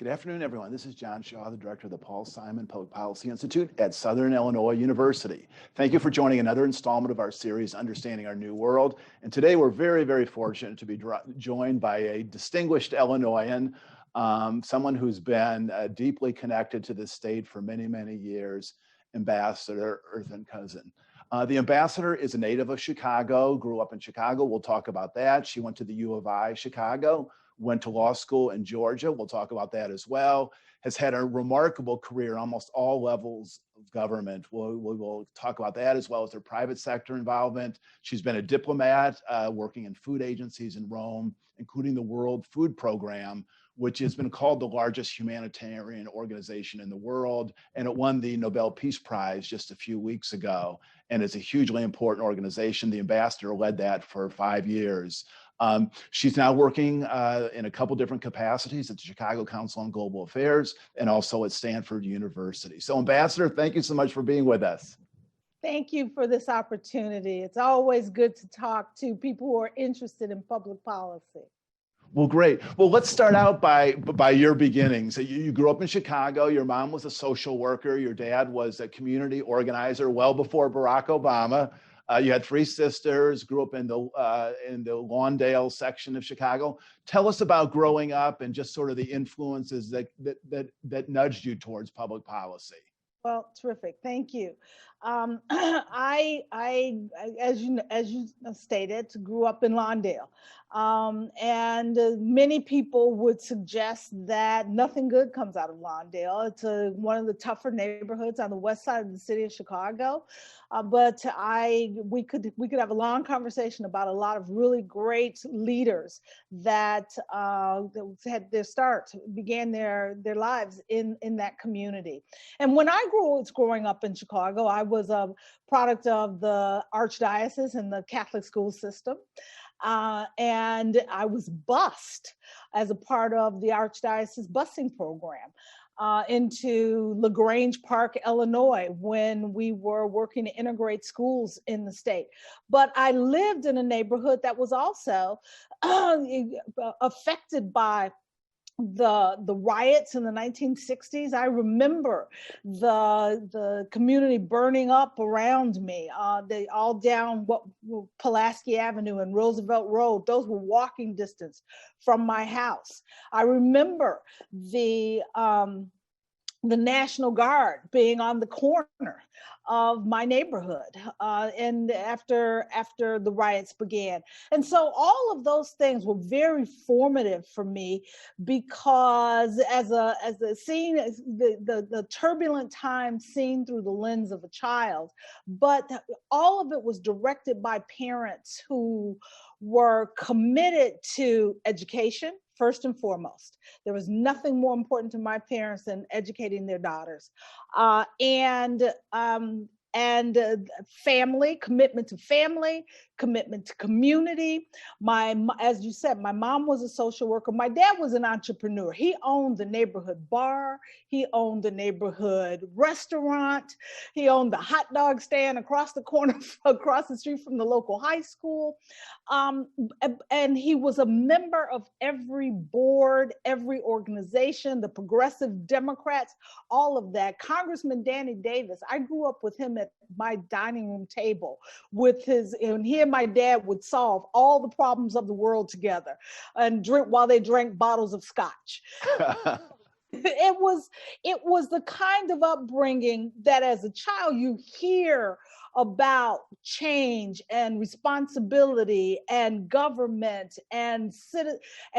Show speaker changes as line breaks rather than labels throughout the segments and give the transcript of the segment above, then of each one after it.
Good afternoon, everyone. This is John Shaw, the director of the Paul Simon Public Policy Institute at Southern Illinois University. Thank you for joining another installment of our series, Understanding Our New World. And today we're very, very fortunate to be joined by a distinguished Illinoisan, someone who's been deeply connected to this state for many, many years, Ambassador Ertharin. The ambassador is a native of Chicago, grew up in Chicago. We'll talk about that. She went to the U of I, Chicago, went to law school in Georgia. We'll talk about that as well. Has had a remarkable career in almost all levels of government. We'll talk about that as well as her private sector involvement. She's been a diplomat working in food agencies in Rome, including the World Food Program, which has been called the largest humanitarian organization in the world. And it won the Nobel Peace Prize just a few weeks ago. And it's a hugely important organization. The ambassador led that for 5 years. She's now working in a couple different capacities at the Chicago Council on Global Affairs and also at Stanford University. So Ambassador, thank you so much for being with us.
Thank you for this opportunity. It's always good to talk to people who are interested in public policy.
Well, great. Well, let's start out by your beginnings. You grew up in Chicago. Your mom was a social worker. Your dad was a community organizer well before Barack Obama. You had 3 sisters, grew up in the Lawndale section of Chicago. Tell us about growing up and just sort of the influences that nudged you towards public policy.
Well, terrific. Thank you. I as you stated, grew up in Lawndale. And many people would suggest that nothing good comes out of Lawndale. It's one of the tougher neighborhoods on the west side of the city of Chicago. But we could have a long conversation about a lot of really great leaders that had began their lives in that community. And when I was growing up in Chicago, I was a product of the Archdiocese and the Catholic school system. And I was bused as a part of the Archdiocese busing program into LaGrange Park, Illinois, when we were working to integrate schools in the state. But I lived in a neighborhood that was also affected by the riots in the 1960s. I remember the community burning up around me, all down Pulaski Avenue and Roosevelt Road. Those were walking distance from my house. I remember the National Guard being on the corner of my neighborhood and after the riots began. And so all of those things were very formative for me, because as the turbulent time seen through the lens of a child, but all of it was directed by parents who were committed to education. First and foremost, there was nothing more important to my parents than educating their daughters, and family, commitment to family, commitment to community. As you said, my mom was a social worker. My dad was an entrepreneur. He owned the neighborhood bar. He owned the neighborhood restaurant. He owned the hot dog stand across the street from the local high school. And he was a member of every board, every organization, the Progressive Democrats, all of that. Congressman Danny Davis, I grew up with him at my dining room table and he and my dad would solve all the problems of the world together and drink while they drank bottles of scotch. It was the kind of upbringing that as a child you hear about change and responsibility and government and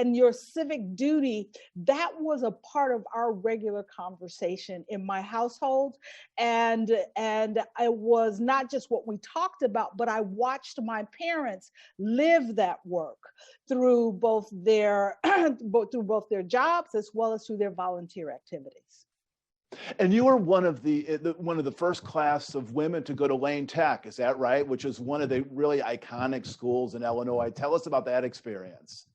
your civic duty. That was a part of our regular conversation in my household. And it was not just what we talked about, but I watched my parents live that work through both their jobs as well as through their volunteer activities.
And you were one of the first class of women to go to Lane Tech, is that right? Which is one of the really iconic schools in Illinois. Tell us about that experience.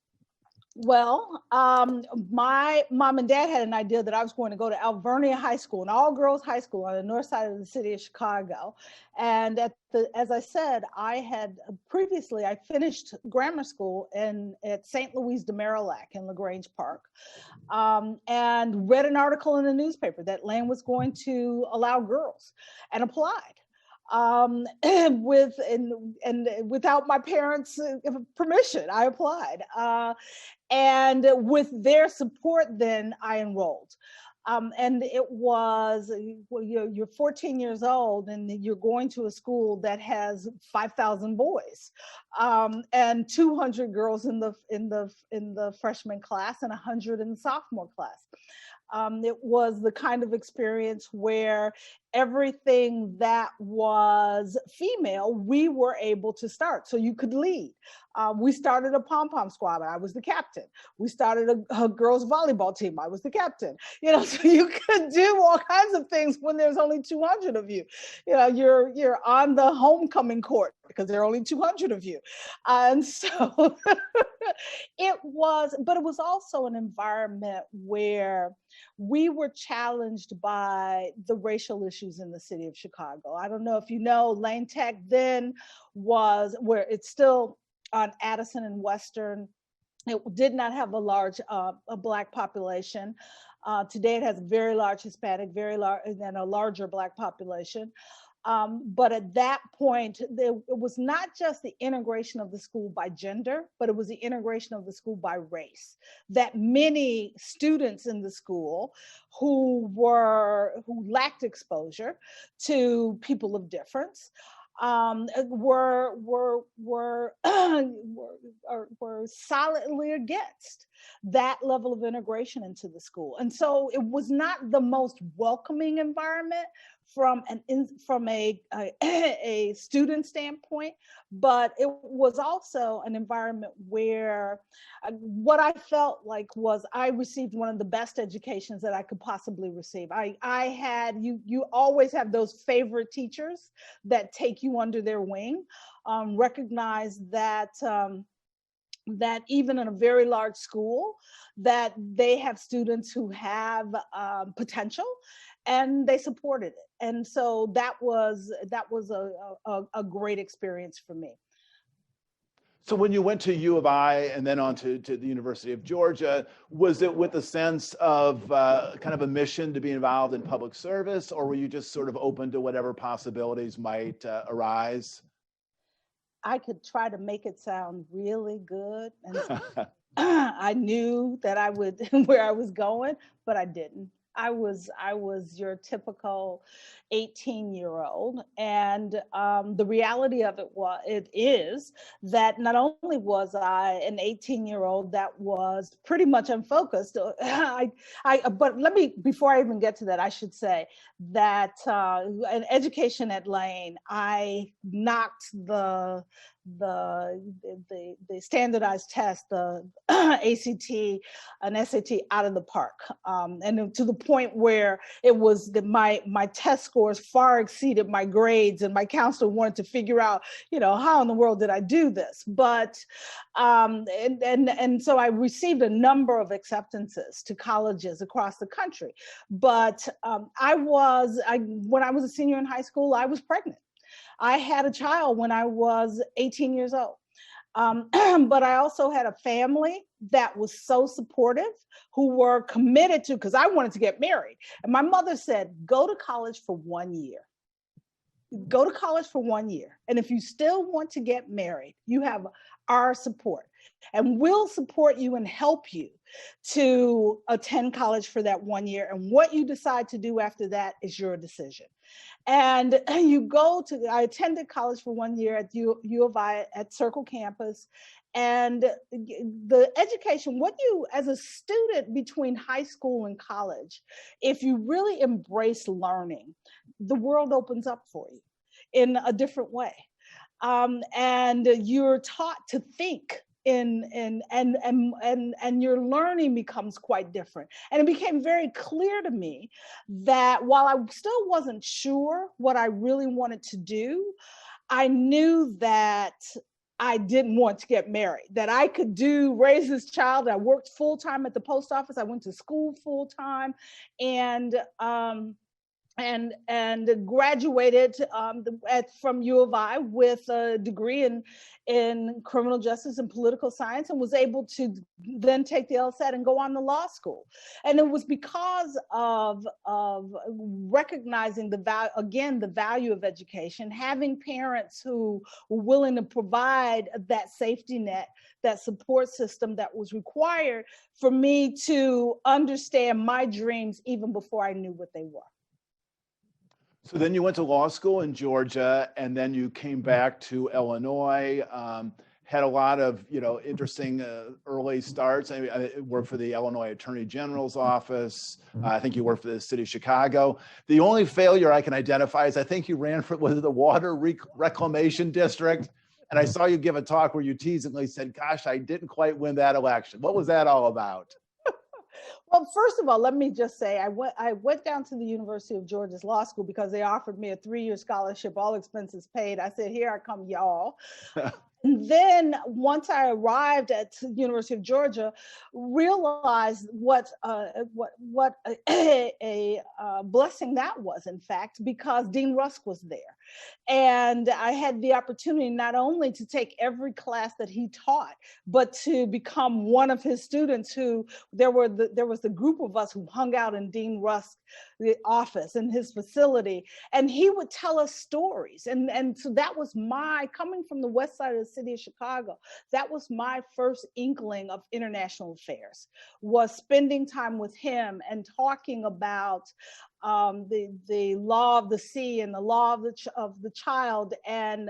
Well, my mom and dad had an idea that I was going to go to Alvernia High School, an all-girls high school on the north side of the city of Chicago. And as I said, I had previously, I finished grammar school at St. Louis de Marillac in LaGrange Park, and read an article in the newspaper that Lane was going to allow girls, and applied. And without my parents' permission, I applied. And with their support, then I enrolled. And it was, well, you're 14 years old and you're going to a school that has 5,000 boys, and 200 girls in the freshman class and 100 in the sophomore class. It was the kind of experience where everything that was female, we were able to start. So you could lead. We started a pom-pom squad. I was the captain. We started a girls volleyball team. I was the captain. So you could do all kinds of things when there's only 200 of you. You're on the homecoming court because there are only 200 of you. And so it was also an environment where we were challenged by the racial issues in the city of Chicago. I don't know if you know, Lane Tech then was where it's still on Addison and Western. It did not have a large a Black population. Today it has a very large Hispanic, very large, and a larger Black population. But at that point, it was not just the integration of the school by gender, but it was the integration of the school by race. That many students in the school who lacked exposure to people of difference were solidly against that level of integration into the school. And so it was not the most welcoming environment from a student standpoint, but it was also an environment where what I felt like was I received one of the best educations that I could possibly receive. I had, you always have those favorite teachers that take you under their wing, recognize that that even in a very large school, that they have students who have potential, and they supported it. And so that was a great experience for me.
So when you went to U of I and then on to the University of Georgia, was it with a sense of kind of a mission to be involved in public service, or were you just sort of open to whatever possibilities might arise?
I could try to make it sound really good, and I knew that I would where I was going, but I didn't. I was your typical 18-year-old, and the reality of it is that not only was I an 18-year-old that was pretty much unfocused. But let me, before I even get to that, I should say that an education at Lane, I knocked the standardized test, the ACT and SAT out of the park, and to the point where it was that my test scores far exceeded my grades, and my counselor wanted to figure out, how in the world did I do this? But and so I received a number of acceptances to colleges across the country. But when I was a senior in high school, I was pregnant. I had a child when I was 18 years old. But I also had a family that was so supportive, who were committed to, because I wanted to get married. And my mother said, go to college for 1 year. Go to college for 1 year. And if you still want to get married, you have our support. And we'll support you and help you to attend college for that 1 year. And what you decide to do after that is your decision. And I attended college for 1 year at U of I at Circle Campus. And the education, as a student between high school and college, if you really embrace learning, the world opens up for you in a different way. And you're taught to think and your learning becomes quite different. And it became very clear to me that while I still wasn't sure what I really wanted to do, I knew that I didn't want to get married, that I could raise this child. I worked full-time at the post office. I went to school full-time, and graduated from U of I with a degree in criminal justice and political science, and was able to then take the LSAT and go on to law school. And it was because of recognizing the value of education, having parents who were willing to provide that safety net, that support system that was required for me to understand my dreams even before I knew what they were.
So then you went to law school in Georgia, and then you came back to Illinois, had a lot of, interesting early starts. I worked for the Illinois Attorney General's office. I think you worked for the city of Chicago. The only failure I can identify is I think you ran for the Water Reclamation District. And I saw you give a talk where you teasingly said, gosh, I didn't quite win that election. What was that all about?
Well, first of all, let me just say, I went down to the University of Georgia's law school because they offered me a 3-year scholarship, all expenses paid. I said, here I come, y'all. And then once I arrived at the University of Georgia, realized what a blessing that was, in fact, because Dean Rusk was there. And I had the opportunity not only to take every class that he taught, but to become one of his students. There was the group of us who hung out in Dean Rusk's office in his facility, and he would tell us stories. And so that was coming from the west side of the city of Chicago, that was my first inkling of international affairs, was spending time with him and talking about the law of the sea and the law of the child, and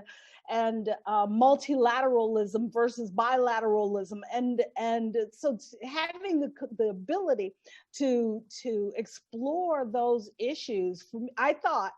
multilateralism versus bilateralism, and so having the ability to explore those issues, for me, I thought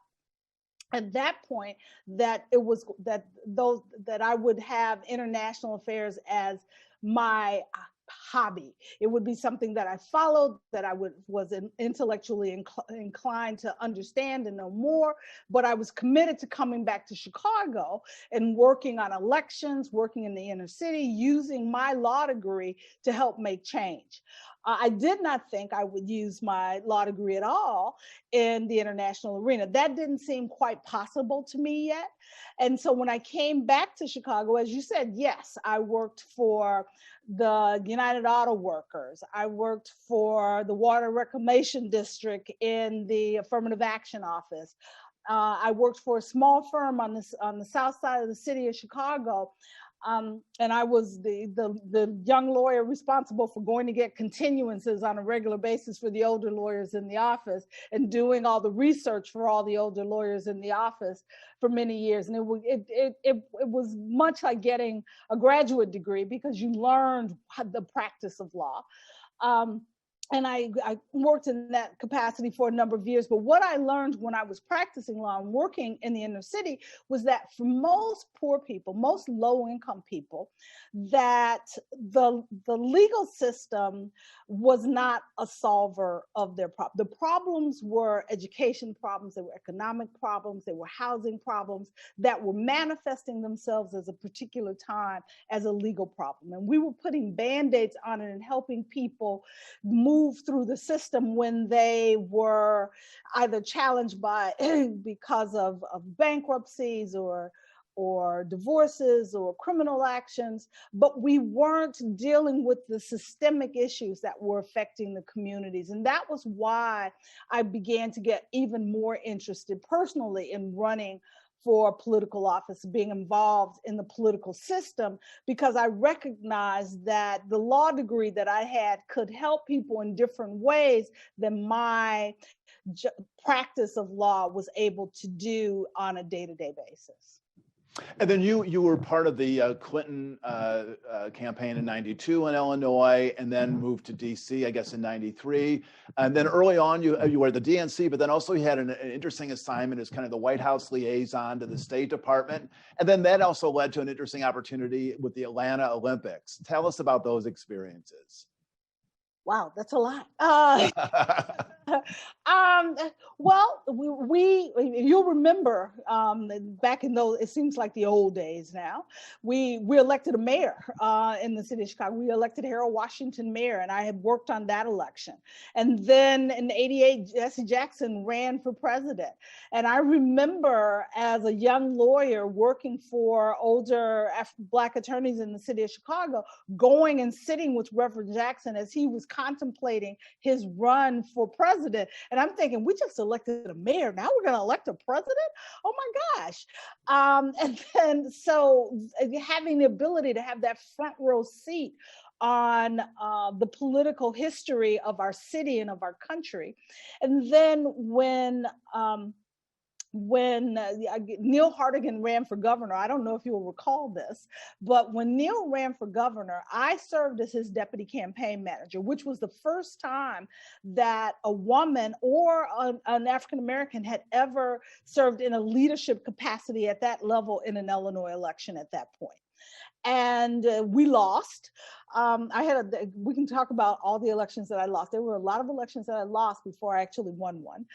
at that point that I would have international affairs as my hobby. It would be something that I followed, that I was intellectually inclined to understand and know more, but I was committed to coming back to Chicago and working on elections, working in the inner city, using my law degree to help make change. I did not think I would use my law degree at all in the international arena. That didn't seem quite possible to me yet. And so when I came back to Chicago, as you said, yes, I worked for the United Auto Workers. I worked for the Water Reclamation District in the Affirmative Action Office. I worked for a small firm on the south side of the city of Chicago. And I was the young lawyer responsible for going to get continuances on a regular basis for the older lawyers in the office, and doing all the research for all the older lawyers in the office for many years. And it was much like getting a graduate degree, because you learned the practice of law. And I worked in that capacity for a number of years. But what I learned when I was practicing law and working in the inner city was that for most poor people, most low-income people, that the legal system was not a solver of their problems. The problems were education problems, they were economic problems, they were housing problems that were manifesting themselves as a particular time as a legal problem. And we were putting Band-Aids on it and helping people move through the system when they were either challenged by because of bankruptcies or divorces or criminal actions, but we weren't dealing with the systemic issues that were affecting the communities. And that was why I began to get even more interested personally in running for political office, being involved in the political system, because I recognized that the law degree that I had could help people in different ways than my practice of law was able to do on a day-to-day basis.
And then you were part of the Clinton campaign in '92 in Illinois, and then moved to DC, I guess, in '93. And then early on, you were at the DNC, but then also you had an interesting assignment as kind of the White House liaison to the State Department. And then that also led to an interesting opportunity with the Atlanta Olympics. Tell us about those experiences.
Wow, that's a lot. Um, well, you'll remember back in those, it seems like the old days now, we elected a mayor in the city of Chicago. We elected Harold Washington mayor, and I had worked on that election. And then in '88, Jesse Jackson ran for president. And I remember as a young lawyer working for older Black attorneys in the city of Chicago, going and sitting with Reverend Jackson as he was contemplating his run for president. And I'm thinking, we just elected a mayor. Now we're going to elect a president? Oh my gosh. And then so having the ability to have that front row seat on the political history of our city and of our country. And then when Neil Hartigan ran for governor, I don't know if you'll recall this, but when Neil ran for governor, I served as his deputy campaign manager, which was the first time that a woman or an African-American had ever served in a leadership capacity at that level in an Illinois election at that point. And we lost. We can talk about all the elections that I lost. There were a lot of elections that I lost before I actually won one.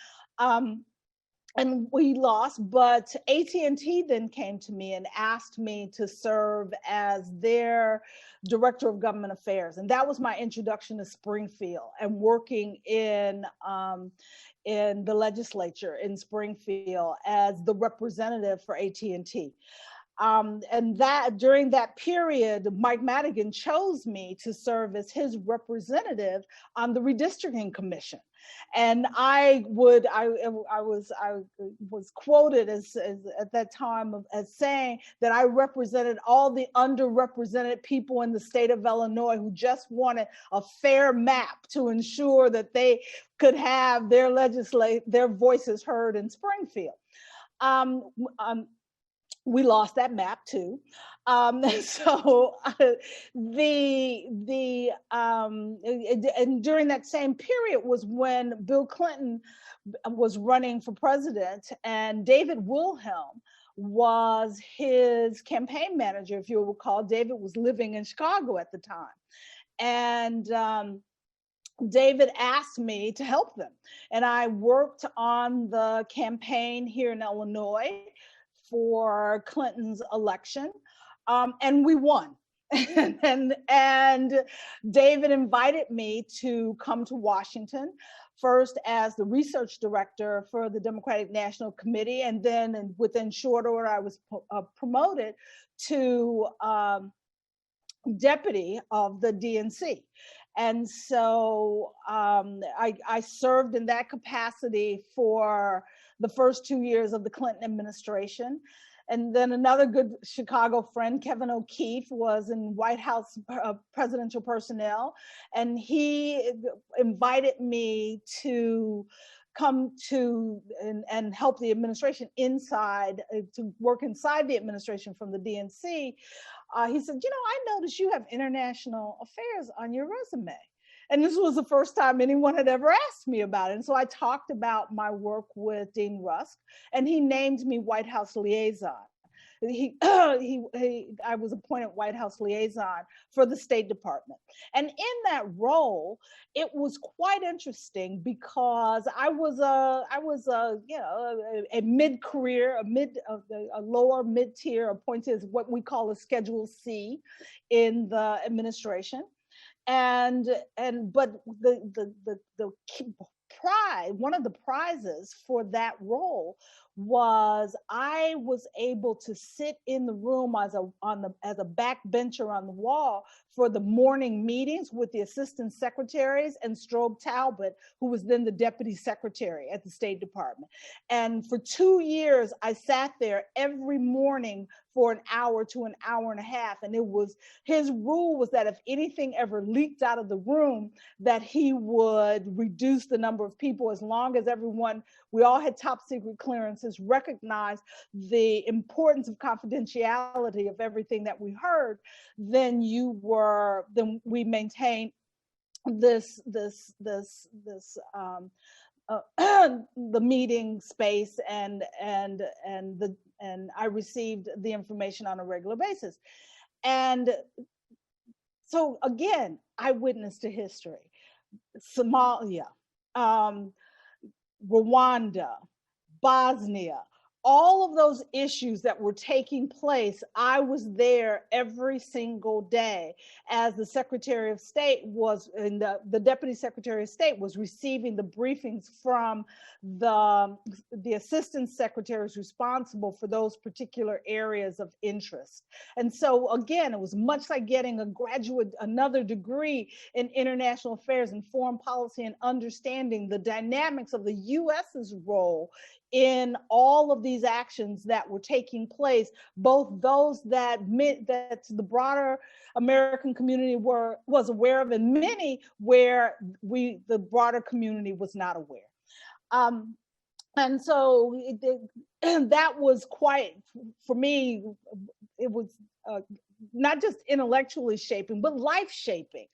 And we lost, but AT&T then came to me and asked me to serve as their director of government affairs. And that was my introduction to Springfield and working in the legislature in Springfield as the representative for AT&T. And that during that period, Mike Madigan chose me to serve as his representative on the redistricting commission. And I was quoted as at that time as saying that I represented all the underrepresented people in the state of Illinois who just wanted a fair map to ensure that they could have their voices heard in Springfield. We lost that map too. And during that same period was when Bill Clinton was running for president, and David Wilhelm was his campaign manager. If you'll recall, David was living in Chicago at the time. And David asked me to help them. And I worked on the campaign here in Illinois for Clinton's election, and we won. and David invited me to come to Washington, first as the research director for the Democratic National Committee, and then within short order, I was promoted to deputy of the DNC. And so I served in that capacity for the first 2 years of the Clinton administration. And then another good Chicago friend, Kevin O'Keefe, was in White House presidential personnel. And he invited me to come to and help the administration to work inside the administration from the DNC. He said, I noticed you have international affairs on your resume. And this was the first time anyone had ever asked me about it. And so I talked about my work with Dean Rusk, and he named me White House liaison. I was appointed White House liaison for the State Department. And in that role, it was quite interesting because I was a mid-career, a lower mid-tier appointed as what we call a Schedule C in the administration. But the prize, one of the prizes for that role was I was able to sit in the room as a backbencher on the wall for the morning meetings with the assistant secretaries and Strobe Talbot, who was then the deputy secretary at the State Department. And for 2 years, I sat there every morning for an hour to an hour and a half. And his rule was that if anything ever leaked out of the room, that he would reduce the number of people as long as we all had top secret clearances, recognized the importance of confidentiality of everything that we heard, then we maintained the meeting space and I received the information on a regular basis. And so again, I witnessed to history. Somalia, um, Rwanda, Bosnia, all of those issues that were taking place, I was there every single day as the Secretary of State was, and the Deputy Secretary of State was receiving the briefings from the Assistant Secretaries responsible for those particular areas of interest. And so again, it was much like getting another degree in international affairs and foreign policy and understanding the dynamics of the US's role in all of these actions that were taking place, both those that the broader American community was aware of, and many where the broader community was not aware. And so that was quite, for me, it was not just intellectually shaping, but life shaping.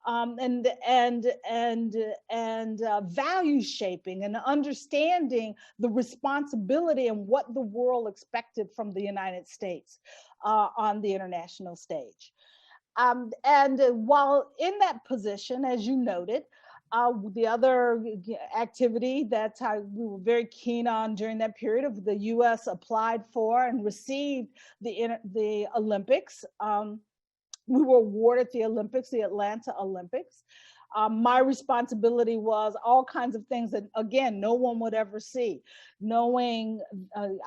And value shaping, and understanding the responsibility and what the world expected from the United States on the international stage. And while in that position, as you noted, the other activity that we were very keen on during that period of the U.S. applied for and received the Olympics. We were awarded the Olympics, the Atlanta Olympics. My responsibility was all kinds of things that, again, no one would ever see. Knowing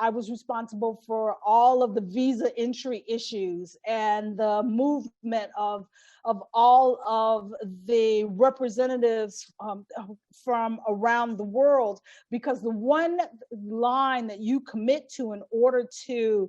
I was responsible for all of the visa entry issues and the movement of all of the representatives from around the world, because the one line that you commit to in order to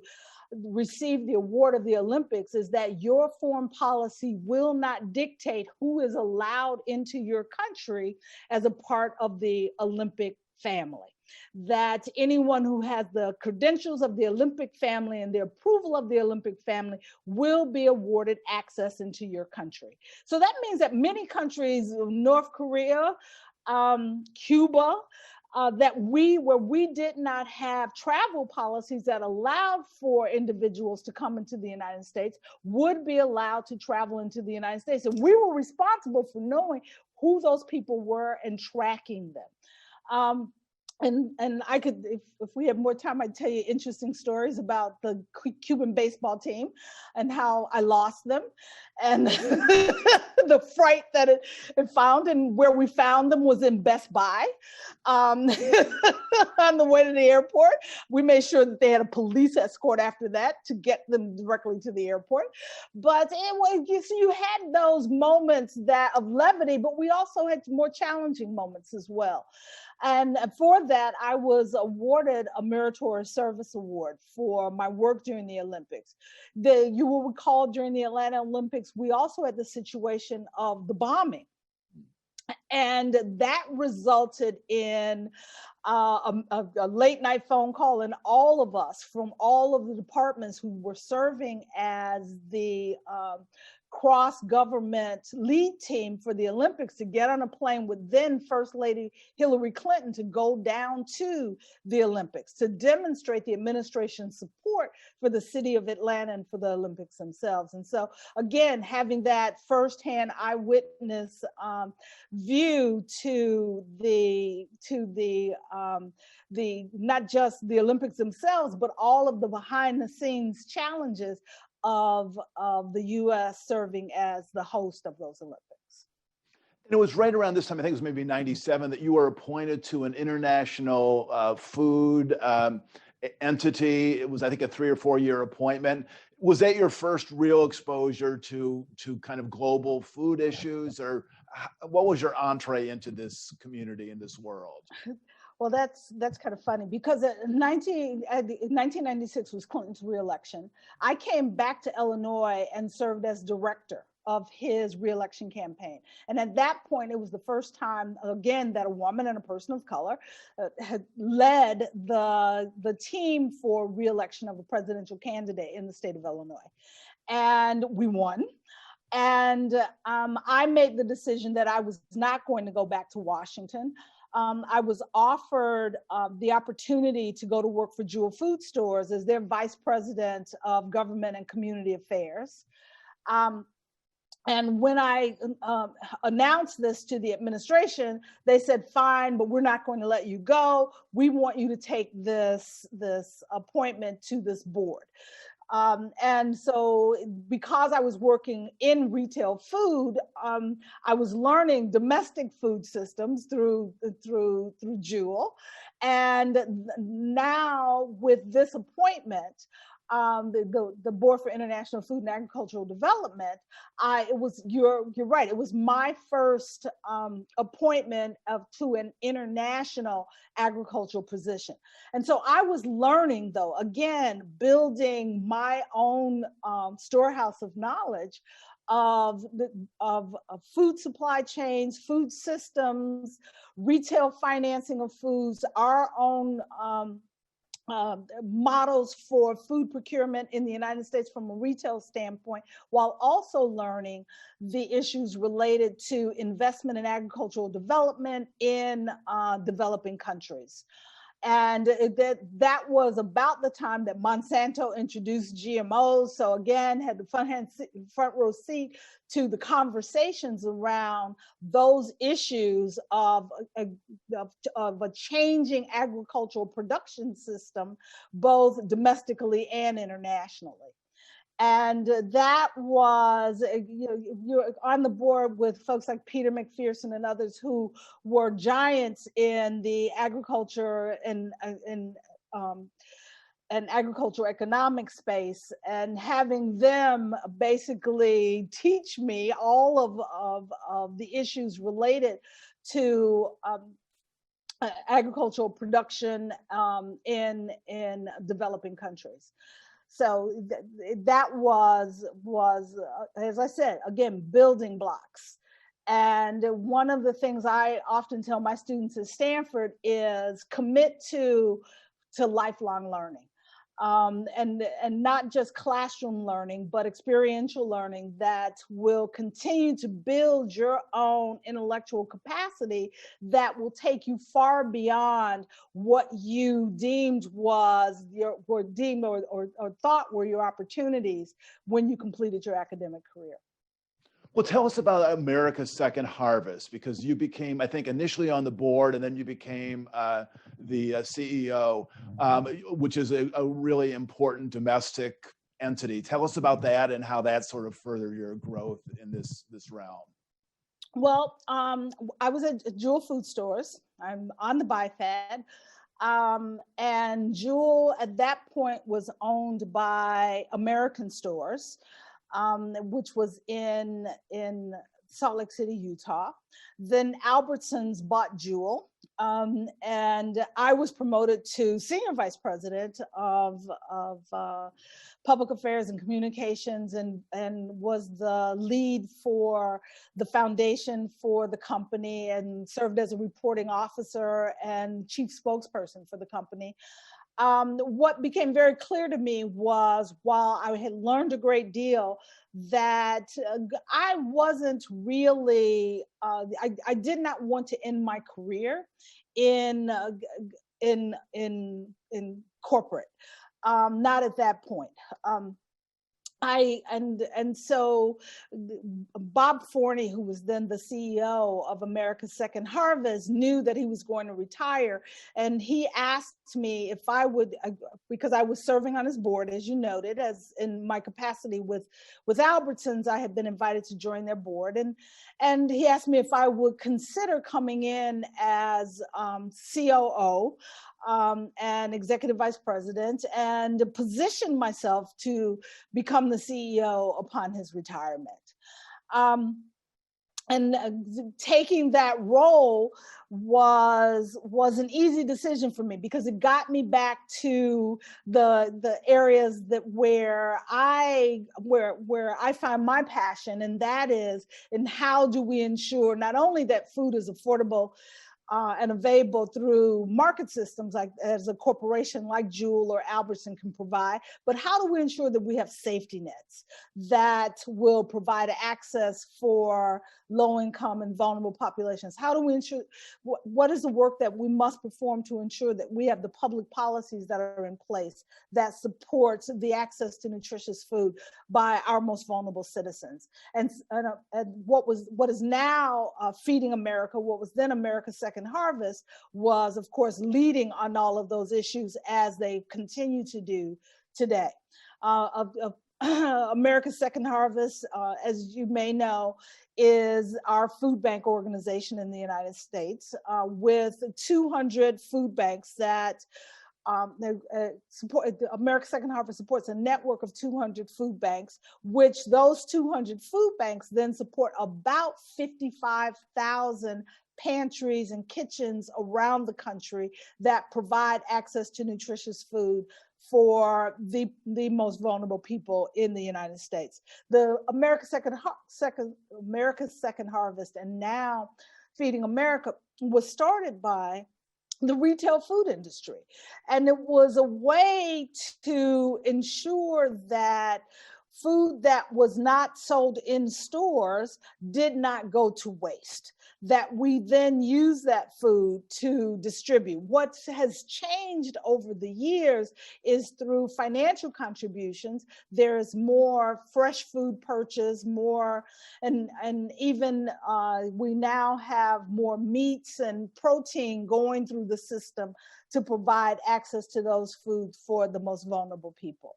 receive the award of the Olympics is that your foreign policy will not dictate who is allowed into your country as a part of the Olympic family. That anyone who has the credentials of the Olympic family and the approval of the Olympic family will be awarded access into your country. So that means that many countries, North Korea, Cuba, where we did not have travel policies that allowed for individuals to come into the United States, would be allowed to travel into the United States. And we were responsible for knowing who those people were and tracking them. And I could, if we have more time, I'd tell you interesting stories about the Cuban baseball team and how I lost them, and the fright that it found. And where we found them was in Best Buy. On the way to the airport, we made sure that they had a police escort after that to get them directly to the airport. But you had those moments of levity, but we also had more challenging moments as well. And for that, I was awarded a Meritorious Service Award for my work during the Olympics. You will recall during the Atlanta Olympics, we also had the situation of the bombing. And that resulted in a late night phone call, and all of us from all of the departments who were serving as the cross-government lead team for the Olympics to get on a plane with then First Lady Hillary Clinton to go down to the Olympics to demonstrate the administration's support for the city of Atlanta and for the Olympics themselves. And so again, having that firsthand eyewitness view to the not just the Olympics themselves, but all of the behind the scenes challenges of the U.S. serving as the host of those Olympics.
And it was right around this time, I think it was maybe 97, that you were appointed to an international food entity. It was, I think, a 3 or 4 year appointment. Was that your first real exposure to kind of global food issues, or what was your entree into this community, in this world?
Well, that's kind of funny, because 1996 was Clinton's reelection. I came back to Illinois and served as director of his reelection campaign. And at that point, it was the first time, again, that a woman and a person of color had led the team for reelection of a presidential candidate in the state of Illinois. And we won. And I made the decision that I was not going to go back to Washington. I was offered the opportunity to go to work for Jewel Food Stores as their vice president of government and community affairs. And when I announced this to the administration, they said, fine, but we're not going to let you go. We want you to take this appointment to this board. And so because I was working in retail food, I was learning domestic food systems through Jewel. And now with this appointment, the Board for International Food and Agricultural Development, you're right, it was my first appointment to an international agricultural position. And so I was learning, though, again, building my own storehouse of knowledge of food supply chains, food systems, retail financing of foods, our own models for food procurement in the United States from a retail standpoint, while also learning the issues related to investment in agricultural development in developing countries. And that was about the time that Monsanto introduced GMOs. So again, had the front row seat to the conversations around those issues of a changing agricultural production system, both domestically and internationally. And that was, you're on the board with folks like Peter McPherson and others who were giants in the agriculture and agricultural economic space, and having them basically teach me all of the issues related to agricultural production in developing countries. So that was as I said, again, building blocks. And one of the things I often tell my students at Stanford is commit to lifelong learning. And not just classroom learning, but experiential learning that will continue to build your own intellectual capacity that will take you far beyond what you deemed was or thought were your opportunities when you completed your academic career.
Well, tell us about America's Second Harvest, because you became, I think, initially on the board, and then you became the CEO, which is a really important domestic entity. Tell us about that and how that sort of furthered your growth in this realm.
Well, I was at Jewel Food Stores. I'm on the buy Fed. And Jewel at that point was owned by American Stores, which was in Salt Lake City, Utah. Then Albertsons bought Jewel, and I was promoted to Senior Vice President of Public Affairs and Communications, and was the lead for the foundation for the company, and served as a reporting officer and chief spokesperson for the company. What became very clear to me was, while I had learned a great deal, that I wasn't really, I did not want to end my career in corporate, not at that point. So Bob Forney, who was then the CEO of America's Second Harvest, knew that he was going to retire, and he asked me if I would, because I was serving on his board, as you noted, as in my capacity with Albertsons, I had been invited to join their board, and he asked me if I would consider coming in as COO. And executive vice president, and position myself to become the CEO upon his retirement. And taking that role was an easy decision for me, because it got me back to the areas where I find my passion, and that is in how do we ensure not only that food is affordable and available through market systems like as a corporation like Jewel or Albertson can provide. But how do we ensure that we have safety nets that will provide access for low-income and vulnerable populations? How do we ensure, what is the work that we must perform to ensure that we have the public policies that are in place that supports the access to nutritious food by our most vulnerable citizens? And what is now Feeding America, what was then America's Second Harvest, was of course leading on all of those issues as they continue to do today. America's Second Harvest, as you may know, is our food bank organization in the United States with 200 food banks that support. America's Second Harvest supports a network of 200 food banks, which those 200 food banks then support about 55,000 pantries and kitchens around the country that provide access to nutritious food for the most vulnerable people in the United States. The America's Second Harvest, and now Feeding America, was started by the retail food industry. And it was a way to ensure that food that was not sold in stores did not go to waste, that we then use that food to distribute. What has changed over the years is through financial contributions, there's more fresh food purchase, more, and even we now have more meats and protein going through the system to provide access to those foods for the most vulnerable people.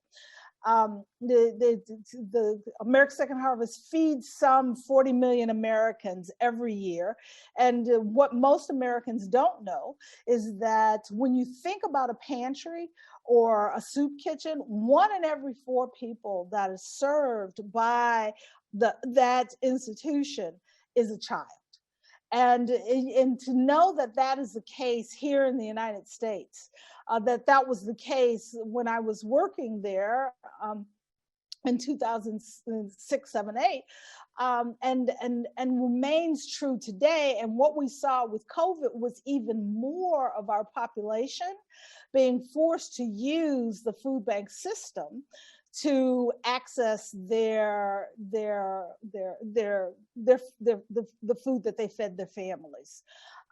The America's Second Harvest feeds some 40 million Americans every year. And what most Americans don't know is that when you think about a pantry or a soup kitchen, 1 in every 4 people that is served by that institution is a child. And to know that that is the case here in the United States, that was the case when I was working there in 2006, 7, 8, and remains true today. And what we saw with COVID was even more of our population being forced to use the food bank system to access the food that they fed their families.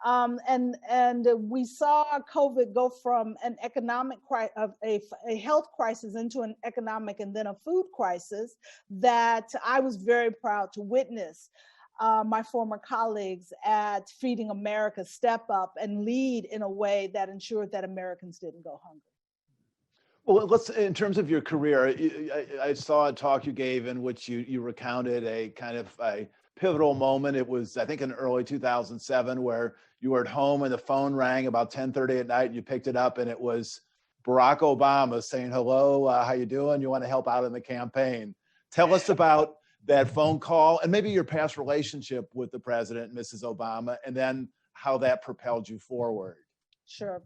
And we saw COVID go from an economic a health crisis into an economic and then a food crisis that I was very proud to witness my former colleagues at Feeding America step up and lead in a way that ensured that Americans didn't go hungry.
Well, let's, in terms of your career, I saw a talk you gave in which you recounted a kind of a pivotal moment. It was, I think, in early 2007, where you were at home and the phone rang about 10:30 at night, and you picked it up and it was Barack Obama saying, hello, how you doing? You want to help out in the campaign? Tell us about that phone call and maybe your past relationship with the president, Mrs. Obama, and then how that propelled you forward.
Sure.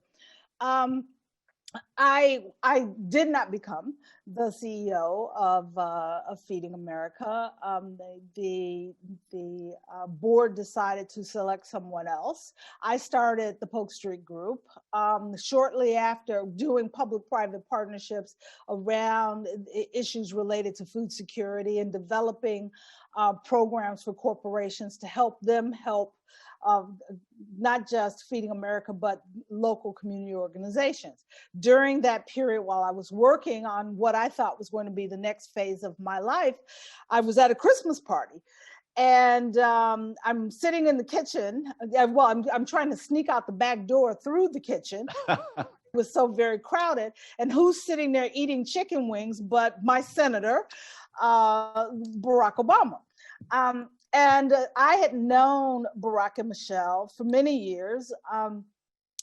I did not become the CEO of Feeding America. The board decided to select someone else. I started the Polk Street Group shortly after, doing public-private partnerships around issues related to food security and developing programs for corporations to help them help not just Feeding America, but local community organizations. During that period, while I was working on what I thought was going to be the next phase of my life, I was at a Christmas party. And I'm sitting in the kitchen. Well, I'm trying to sneak out the back door through the kitchen. It was so very crowded. And who's sitting there eating chicken wings but my senator, Barack Obama. And I had known Barack and Michelle for many years. I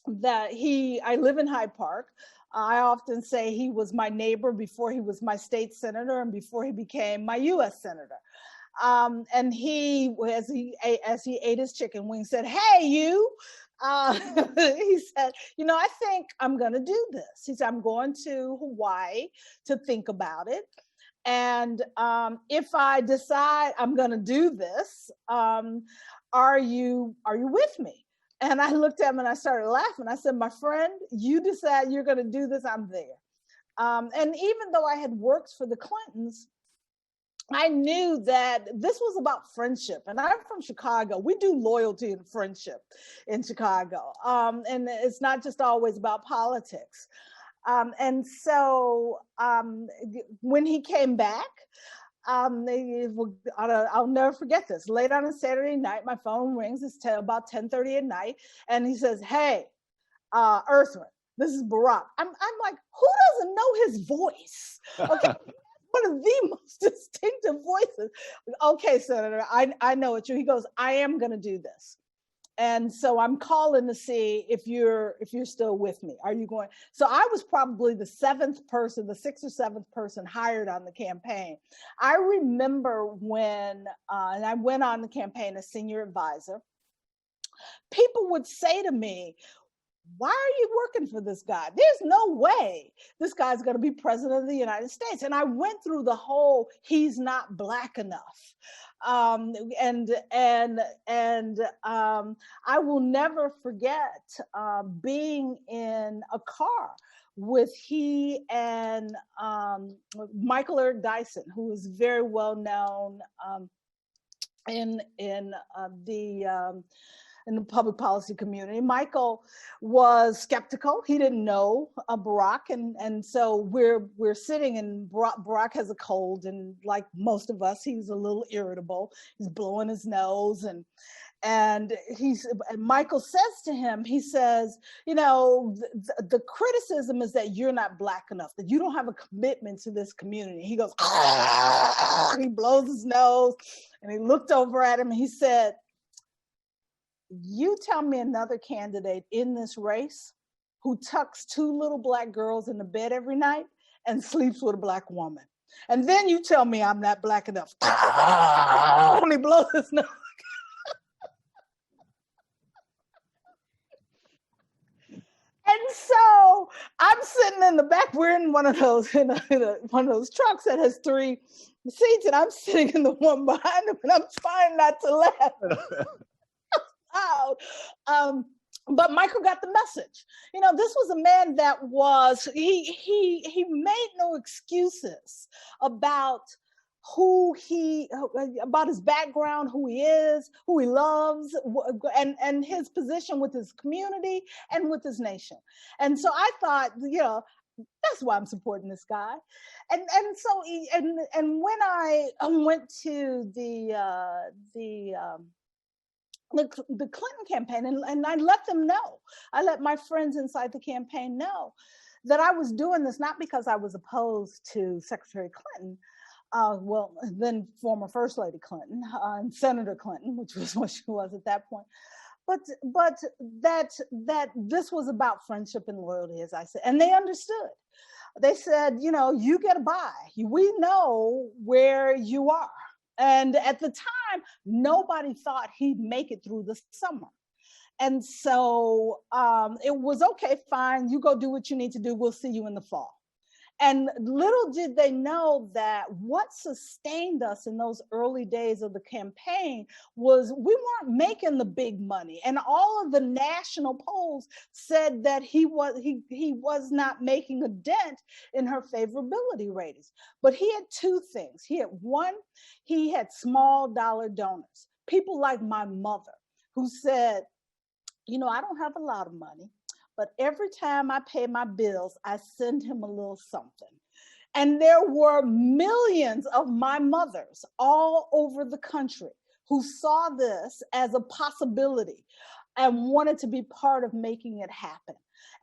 live in Hyde Park. I often say he was my neighbor before he was my state senator and before he became my US senator. And he, as he ate his chicken wing, said, hey, you. He said, I think I'm going to do this. He said, I'm going to Hawaii to think about it. And if I decide I'm going to do this, are you with me? And I looked at him and I started laughing. I said, my friend, you decide you're going to do this, I'm there. And even though I had worked for the Clintons, I knew that this was about friendship. And I'm from Chicago. We do loyalty and friendship in Chicago. And it's not just always about politics. And so when he came back, I'll never forget this. Late on a Saturday night, my phone rings. It's about 10:30 at night. And he says, hey, Ertharin, this is Barack. I'm like, who doesn't know his voice? Okay. One of the most distinctive voices. Okay, Senator, I know it's you. He goes, I am going to do this. And so I'm calling to see if you're still with me. Are you going? So I was probably the sixth or seventh person hired on the campaign. I remember when, and I went on the campaign as senior advisor, people would say to me, why are you working for this guy? There's no way this guy's going to be president of the United States. And I went through the whole, he's not Black enough. I will never forget being in a car with he and Michael Eric Dyson, who is very well known in the public policy community. Michael was skeptical. He didn't know Barack. And so we're sitting, and Barack has a cold, and like most of us, he's a little irritable. He's blowing his nose, and Michael says to him, he says, you know, the criticism is that you're not Black enough, that you don't have a commitment to this community. He goes, he blows his nose, and he looked over at him and he said, you tell me another candidate in this race who tucks two little Black girls in the bed every night and sleeps with a Black woman. And then you tell me I'm not Black enough. And he blows his nose. And so I'm sitting in the back. We're in one of those one of those trucks that has 3 seats, and I'm sitting in the one behind him, and I'm trying not to laugh. But Michael got the message. You know, this was a man that was, he made no excuses about about his background, who he is, who he loves, and his position with his community and with his nation. And so I thought, you know, that's why I'm supporting this guy. And so when I went to the Clinton campaign, and I let them know, I let my friends inside the campaign know that I was doing this not because I was opposed to Secretary Clinton, well, then former First Lady Clinton, and Senator Clinton, which was what she was at that point, but that this was about friendship and loyalty, as I said, and they understood. They said, you know, you get a bye. We know where you are. And at the time, nobody thought he'd make it through the summer. And so it was, okay, fine, you go do what you need to do. We'll see you in the fall. And little did they know that what sustained us in those early days of the campaign was we weren't making the big money. And all of the national polls said that he was not making a dent in her favorability ratings. But he had 2 things. He had small dollar donors, people like my mother, who said, you know, I don't have a lot of money, but every time I pay my bills, I send him a little something. And there were millions of my mothers all over the country who saw this as a possibility and wanted to be part of making it happen.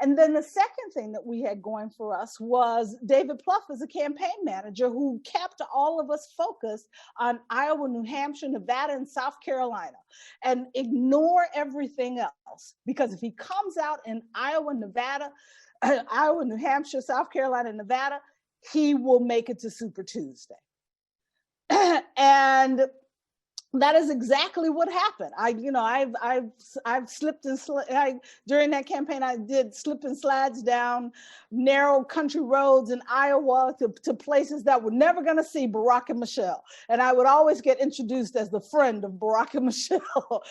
And then the second thing that we had going for us was David Plouffe as a campaign manager who kept all of us focused on Iowa, New Hampshire, Nevada, and South Carolina, and ignore everything else. Because if he comes out in Iowa, Nevada, Iowa, New Hampshire, South Carolina, and Nevada, he will make it to Super Tuesday. And That is exactly what happened. I've slipped and during that campaign, I did slip and slides down narrow country roads in Iowa to places that were never going to see Barack and Michelle, and I would always get introduced as the friend of Barack and Michelle.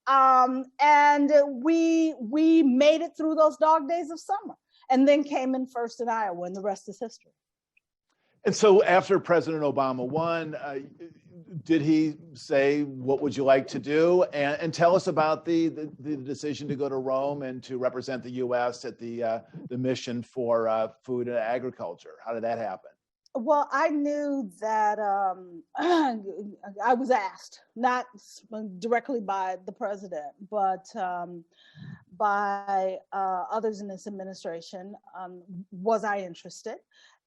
And we made it through those dog days of summer, and then came in first in Iowa, and the rest is history.
And so after President Obama won, did he say, what would you like to do? And tell us about the decision to go to Rome and to represent the U.S. at the mission for food and agriculture. How did that happen?
Well, I knew that I was asked, not directly by the president, but by others in this administration, was I interested?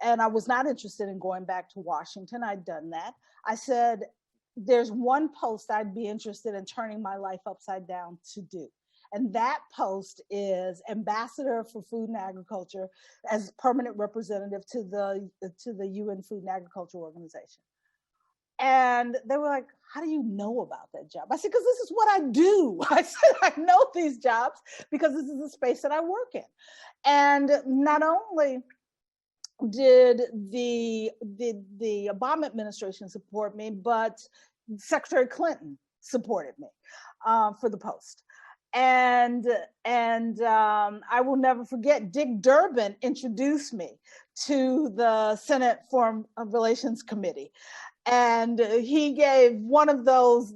And I was not interested in going back to Washington. I'd done that. I said, there's one post I'd be interested in turning my life upside down to do. And that post is Ambassador for Food and Agriculture as permanent representative to the UN Food and Agriculture Organization. And they were like, how do you know about that job? I said, because this is what I do. I said, I know these jobs because this is the space that I work in. And not only did the Obama administration support me, but Secretary Clinton supported me for the post. And I will never forget, Dick Durbin introduced me to the Senate Foreign Relations Committee. And he gave one of those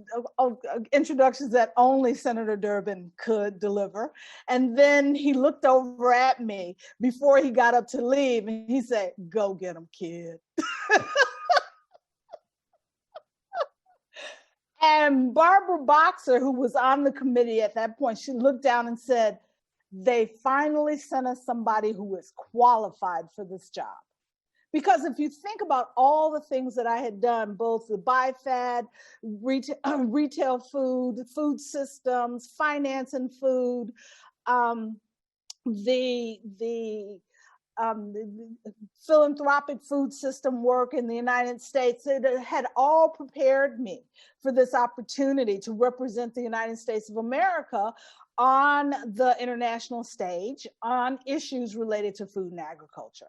introductions that only Senator Durbin could deliver. And then he looked over at me before he got up to leave and he said, go get him, kid. And Barbara Boxer, who was on the committee at that point, she looked down and said, they finally sent us somebody who is qualified for this job. Because if you think about all the things that I had done, both the BIFAD, retail food systems, finance and food, the philanthropic food system work in the United States, it had all prepared me for this opportunity to represent the United States of America on the international stage on issues related to food and agriculture.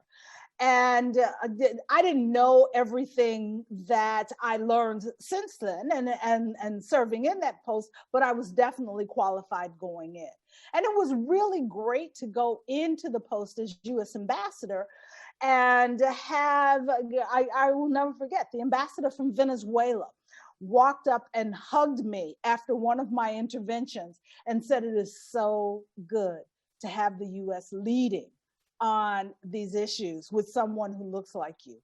And I didn't know everything that I learned since then and serving in that post, but I was definitely qualified going in. And it was really great to go into the post as U.S. ambassador and have, I will never forget, the ambassador from Venezuela walked up and hugged me after one of my interventions and said, it is so good to have the U.S. leading on these issues with someone who looks like you.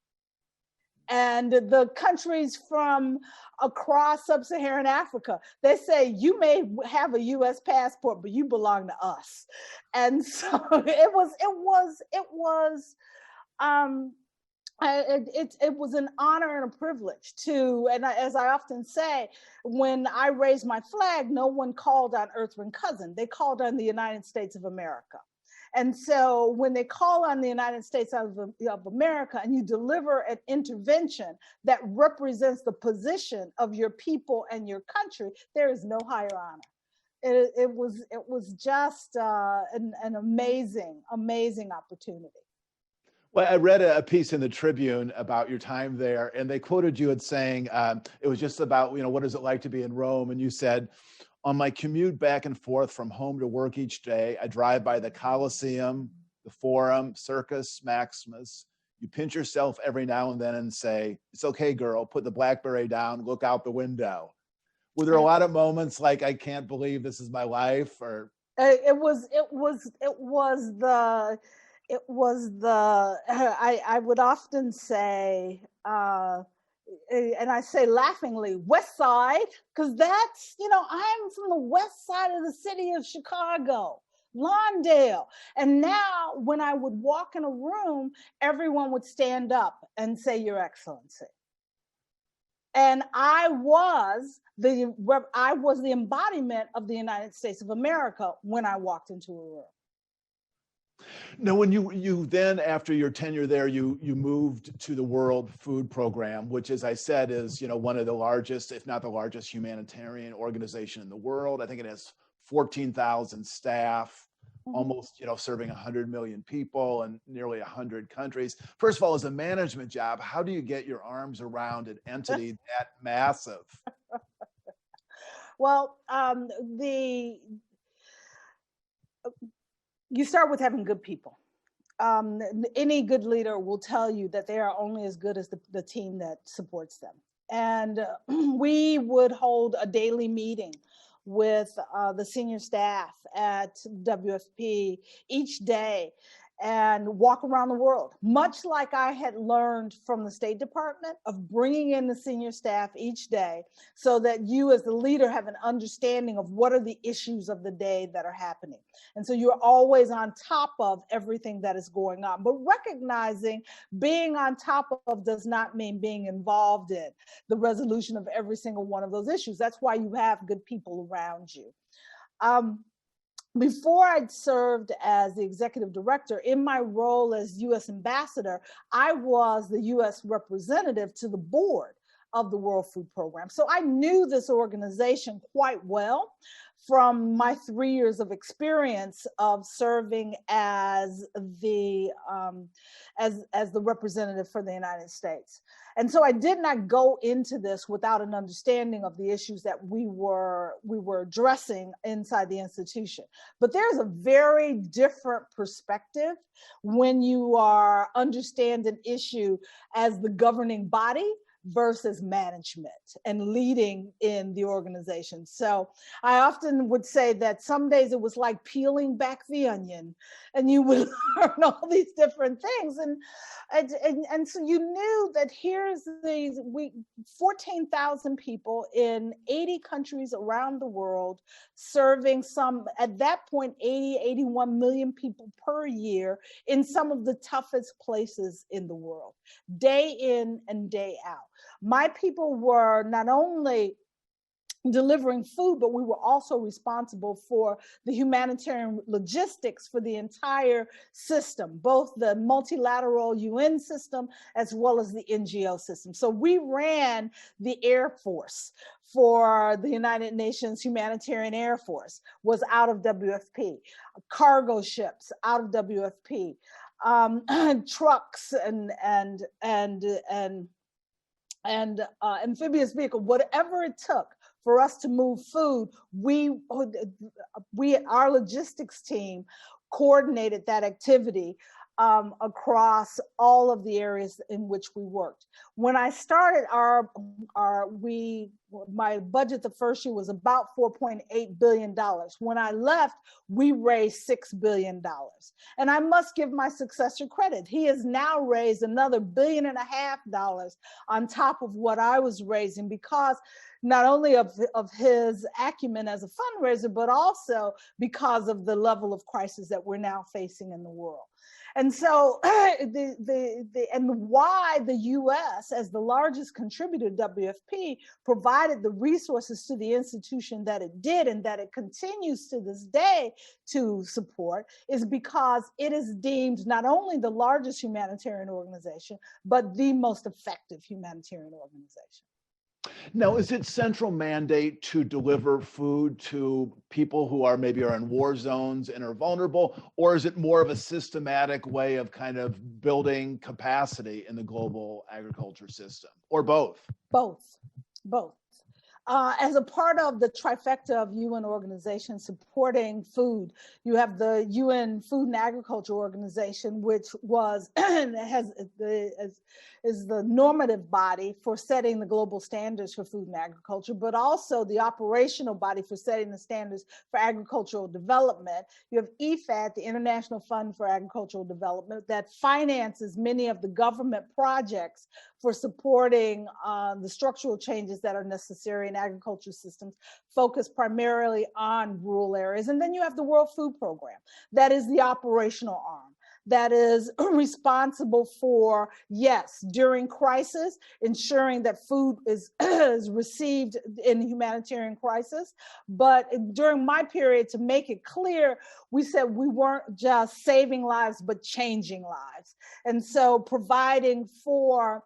And the countries from across sub-Saharan Africa, they say, you may have a US passport, but you belong to us. And so it was an honor and a privilege to, and as I often say, when I raised my flag, no one called on Ertharin cousin, they called on the United States of America. And so when they call on the United States of America and you deliver an intervention that represents the position of your people and your country, there is no higher honor. It was just an amazing, amazing opportunity.
Well, I read a piece in the Tribune about your time there, and they quoted you as saying, it was just about, what is it like to be in Rome? And you said, on my commute back and forth from home to work each day, I drive by the Colosseum, the Forum, Circus Maximus. You pinch yourself every now and then and say, it's okay, girl, put the BlackBerry down, look out the window. Were there a lot of moments like, I can't believe this is my life? Or
I would often say, and I say laughingly, West Side, because that's, I'm from the west side of the city of Chicago, Lawndale. And now when I would walk in a room, everyone would stand up and say, Your Excellency. And I was the embodiment of the United States of America when I walked into a room.
Now, when you then, after your tenure there, you moved to the World Food Program, which, as I said, is one of the largest, if not the largest, humanitarian organization in the world. I think it has 14,000 staff,
Mhm.
almost serving 100 million people in nearly 100 countries. First of all, as a management job, how do you get your arms around an entity that massive?
Well, the you start with having good people. Any good leader will tell you that they are only as good as the team that supports them. And we would hold a daily meeting with the senior staff at WFP each day and walk around the world, much like I had learned from the State Department of bringing in the senior staff each day so that you as the leader have an understanding of what are the issues of the day that are happening. And so you're always on top of everything that is going on, but recognizing being on top of does not mean being involved in the resolution of every single one of those issues. That's why you have good people around you. Before I'd served as the executive director, in my role as US ambassador, I was the US representative to the board of the World Food Program. So I knew this organization quite well from my 3 years of experience of serving as the representative for the United States. And so I did not go into this without an understanding of the issues that we were addressing inside the institution. But there's a very different perspective when you are understand an issue as the governing body versus management and leading in the organization. So I often would say that some days it was like peeling back the onion and you would learn all these different things. And so you knew that here's 14,000 people in 80 countries around the world, serving some, at that point, 81 million people per year in some of the toughest places in the world, day in and day out. My people were not only delivering food, but we were also responsible for the humanitarian logistics for the entire system, both the multilateral UN system as well as the NGO system. So we ran the Air Force for the United Nations Humanitarian Air Force was out of WFP, cargo ships out of WFP, trucks and amphibious vehicle, whatever it took for us to move food, our logistics team coordinated that activity across all of the areas in which we worked. When I started, my budget the first year was about $4.8 billion. When I left, we raised $6 billion. And I must give my successor credit. He has now raised another $1.5 billion on top of what I was raising, because not only of his acumen as a fundraiser, but also because of the level of crisis that we're now facing in the world. And so why the US, as the largest contributor to WFP, provided the resources to the institution that it did and that it continues to this day to support, is because it is deemed not only the largest humanitarian organization, but the most effective humanitarian organization.
Now, is it central mandate to deliver food to people who are in war zones and are vulnerable, or is it more of a systematic way of kind of building capacity in the global agriculture system, or both?
Both. As a part of the trifecta of UN organizations supporting food, you have the UN Food and Agriculture Organization, which is the normative body for setting the global standards for food and agriculture, but also the operational body for setting the standards for agricultural development. You have IFAD, the International Fund for Agricultural Development, that finances many of the government projects for supporting the structural changes that are necessary in agriculture systems, focused primarily on rural areas. And then you have the World Food Program, that is the operational arm that is responsible for, yes, during crisis, ensuring that food is, is received in humanitarian crisis. But during my period, to make it clear, we said we weren't just saving lives, but changing lives. And so providing for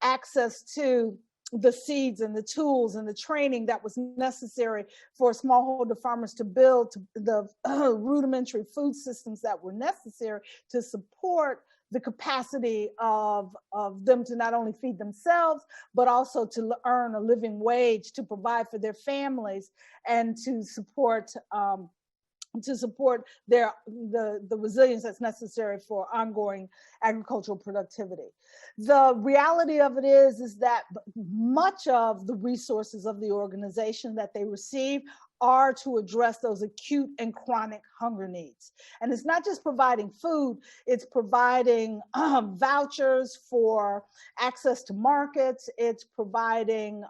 access to the seeds and the tools and the training that was necessary for smallholder farmers to build the rudimentary food systems that were necessary to support the capacity of them to not only feed themselves, but also to earn a living wage, to provide for their families, and to support the resilience that's necessary for ongoing agricultural productivity. The reality of it is that much of the resources of the organization that they receive are to address those acute and chronic hunger needs. And it's not just providing food, it's providing vouchers for access to markets, it's providing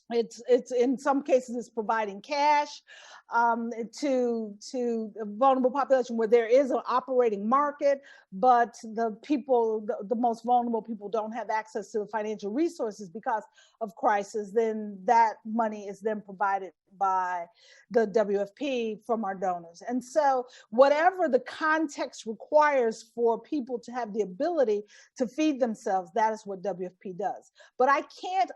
it's in some cases it's providing cash to a vulnerable population where there is an operating market, but the most vulnerable people don't have access to the financial resources because of crisis. Then that money is then provided by the WFP from our donors. And so whatever the context requires for people to have the ability to feed themselves, that is what WFP does. But I can't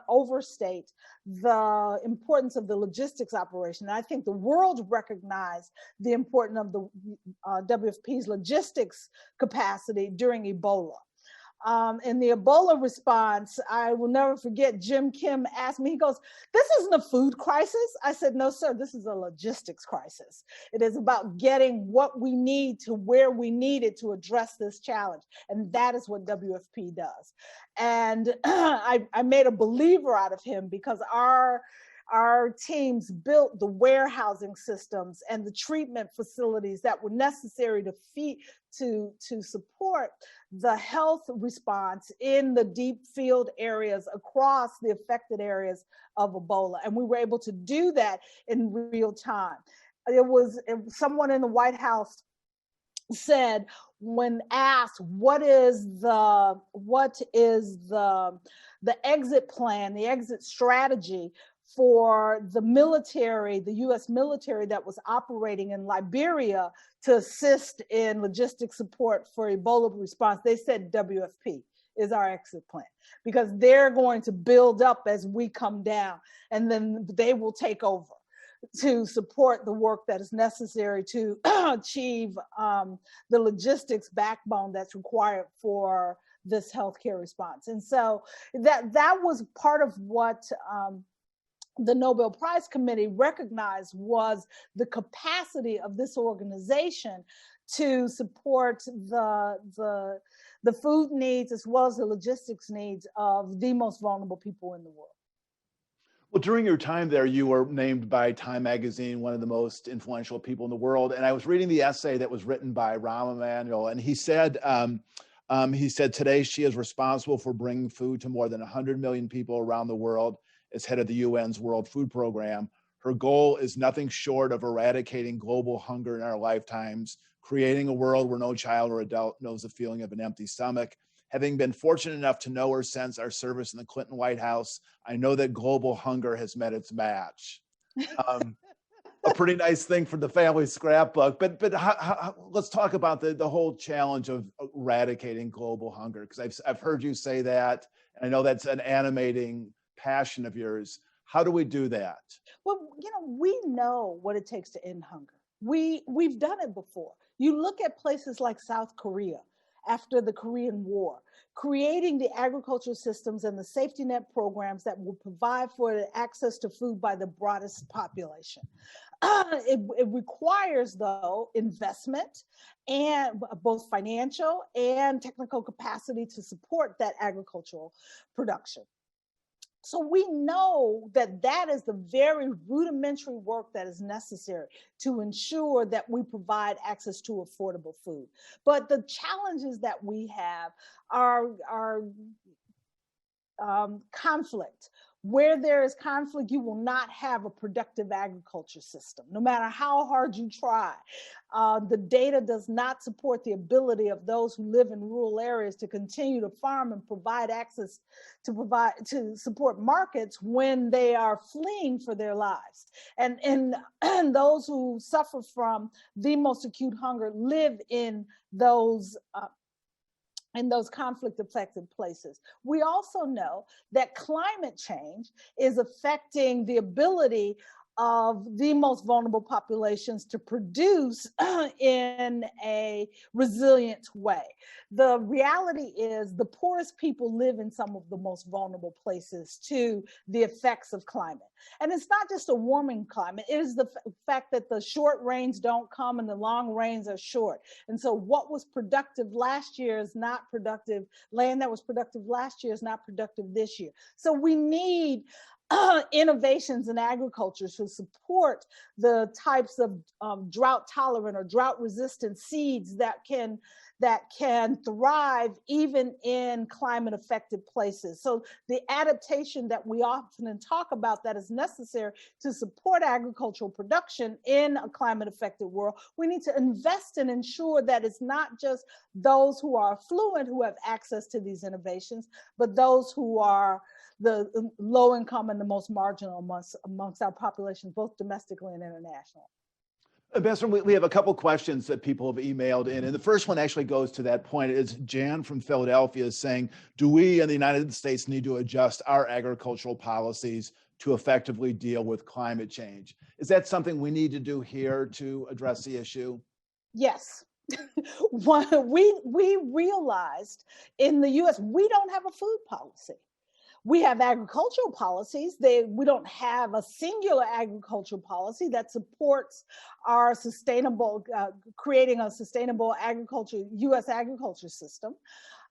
overstate the importance of the logistics operation. I think the world recognized the importance of the WFP's logistics capacity during Ebola. In the Ebola response, I will never forget, Jim Kim asked me, he goes, "This isn't a food crisis." I said, "No, sir, this is a logistics crisis. It is about getting what we need to where we need it to address this challenge." And that is what WFP does. And I made a believer out of him because our teams built the warehousing systems and the treatment facilities that were necessary to support the health response in the deep field areas across the affected areas of Ebola. And we were able to do that in real time. Someone in the White House said, when asked what is the exit plan, the exit strategy for the military, the US military that was operating in Liberia to assist in logistic support for Ebola response, they said WFP is our exit plan, because they're going to build up as we come down, and then they will take over to support the work that is necessary to achieve the logistics backbone that's required for this healthcare response. And so that was part of what the Nobel Prize Committee recognized was the capacity of this organization to support the food needs as well as the logistics needs of the most vulnerable people in the world.
Well, during your time there, you were named by Time Magazine one of the most influential people in the world. And I was reading the essay that was written by Rahm Emanuel, and he said, today she is responsible for bringing food to more than 100 million people around the world as head of the UN's World Food Program. Her goal is nothing short of eradicating global hunger in our lifetimes, creating a world where no child or adult knows the feeling of an empty stomach. Having been fortunate enough to know her since our service in the Clinton White House, I know that global hunger has met its match. A pretty nice thing for the family scrapbook, but let's talk about the whole challenge of eradicating global hunger, because I've heard you say that, and I know that's an animating passion of yours. How do we do that?
Well, we know what it takes to end hunger. We've done it before. You look at places like South Korea after the Korean War, creating the agricultural systems and the safety net programs that will provide for the access to food by the broadest population. It requires, though, investment, and both financial and technical capacity to support that agricultural production. So we know that that is the very rudimentary work that is necessary to ensure that we provide access to affordable food. But the challenges that we have are conflict Where there is conflict, you will not have a productive agriculture system, no matter how hard you try. The data does not support the ability of those who live in rural areas to continue to farm and provide access to support markets when they are fleeing for their lives. And those who suffer from the most acute hunger live in those conflict affected places. We also know that climate change is affecting the ability of the most vulnerable populations to produce in a resilient way. The reality is the poorest people live in some of the most vulnerable places to the effects of climate. And it's not just a warming climate, it is the fact that the short rains don't come and the long rains are short. And so what was productive last year is not productive, land that was productive last year is not productive this year. So we need innovations in agriculture to support the types of drought tolerant or drought resistant seeds that can thrive even in climate affected places. So the adaptation that we often talk about that is necessary to support agricultural production in a climate affected world, we need to invest and ensure that it's not just those who are affluent who have access to these innovations, but those who are the low income and the most marginal amongst our population, both domestically and internationally.
Ambassador, we have a couple questions that people have emailed in, and the first one actually goes to that point. It's Jan from Philadelphia saying, do we in the United States need to adjust our agricultural policies to effectively deal with climate change? Is that something we need to do here to address the issue?
Yes. We realized in the US, we don't have a food policy. We have agricultural policies. We don't have a singular agricultural policy that supports our sustainable, creating a sustainable agriculture, U.S. agriculture system.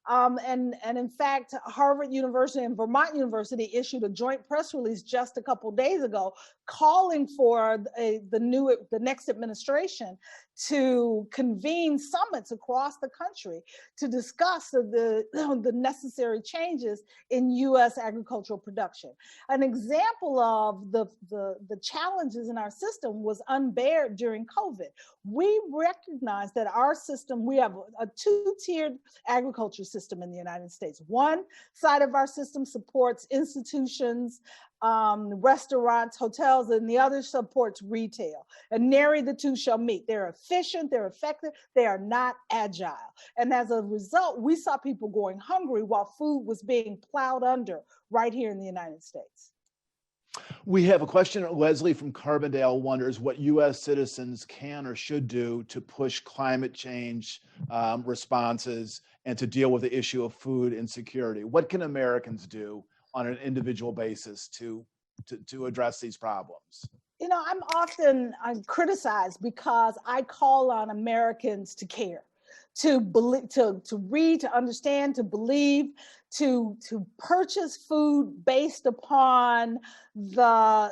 And in fact, Harvard University and Vermont University issued a joint press release just a couple of days ago calling for the next administration to convene summits across the country to discuss the necessary changes in U.S. agricultural production. An example of the challenges in our system was unbared during COVID. We recognize that our system, we have a two-tiered agriculture system in the United States. One side of our system supports institutions, restaurants, hotels, and the other supports retail. And nary the two shall meet. They're efficient, they're effective, they are not agile. And as a result, we saw people going hungry while food was being plowed under right here in the United States.
We have a question. Leslie from Carbondale wonders what U.S. citizens can or should do to push climate change responses and to deal with the issue of food insecurity. What can Americans do on an individual basis to address these problems?
You know, I'm criticized because I call on Americans to care, to believe, to read, to understand, to believe, to purchase food based upon the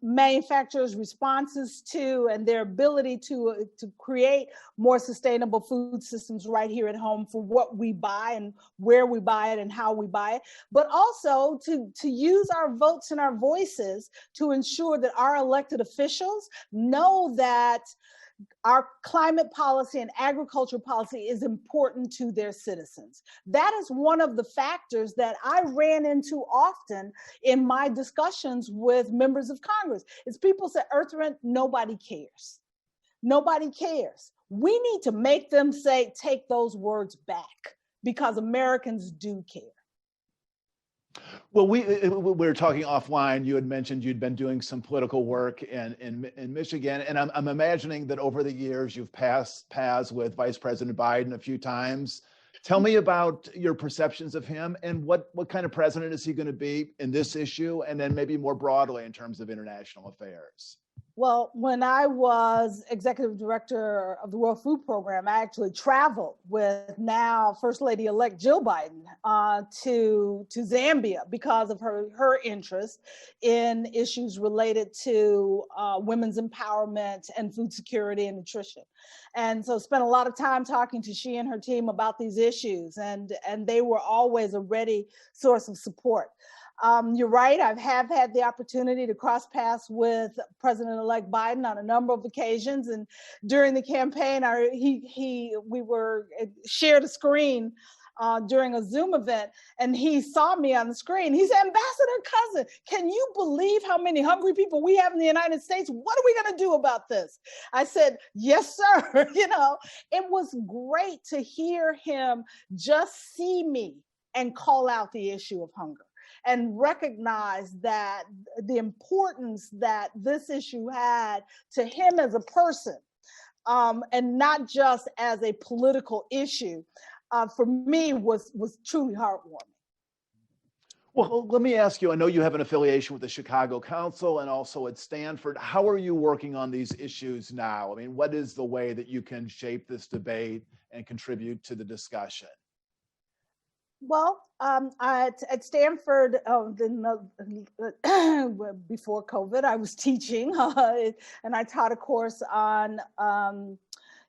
manufacturer's responses to and their ability to create more sustainable food systems right here at home for what we buy and where we buy it and how we buy it, but also to use our votes and our voices to ensure that our elected officials know that our climate policy and agriculture policy is important to their citizens. That is one of the factors that I ran into often in my discussions with members of Congress. Is people say, Ertharin, nobody cares. Nobody cares. We need to make them say, take those words back, because Americans do care.
Well, we were talking offline. You had mentioned you'd been doing some political work in Michigan, and I'm imagining that over the years you've passed paths with Vice President Biden a few times. Tell me about your perceptions of him and what kind of president is he going to be in this issue, and then maybe more broadly in terms of international affairs.
Well, when I was executive director of the World Food Program, I actually traveled with now First Lady-elect Jill Biden to Zambia because of her interest in issues related to women's empowerment and food security and nutrition. And so spent a lot of time talking to she and her team about these issues, and they were always a ready source of support. You're right. I have had the opportunity to cross paths with President-elect Biden on a number of occasions, and during the campaign, we were shared a screen during a Zoom event, and he saw me on the screen. He said, "Ambassador Cousin, can you believe how many hungry people we have in the United States? What are we going to do about this?" I said, "Yes, sir." It was great to hear him just see me and call out the issue of hunger, and recognize that the importance that this issue had to him as a person, and not just as a political issue, for me was truly heartwarming.
Well, let me ask you, I know you have an affiliation with the Chicago Council and also at Stanford. How are you working on these issues now? I mean, what is the way that you can shape this debate and contribute to the discussion?
Well, at Stanford, before COVID, I was teaching, and I taught a course on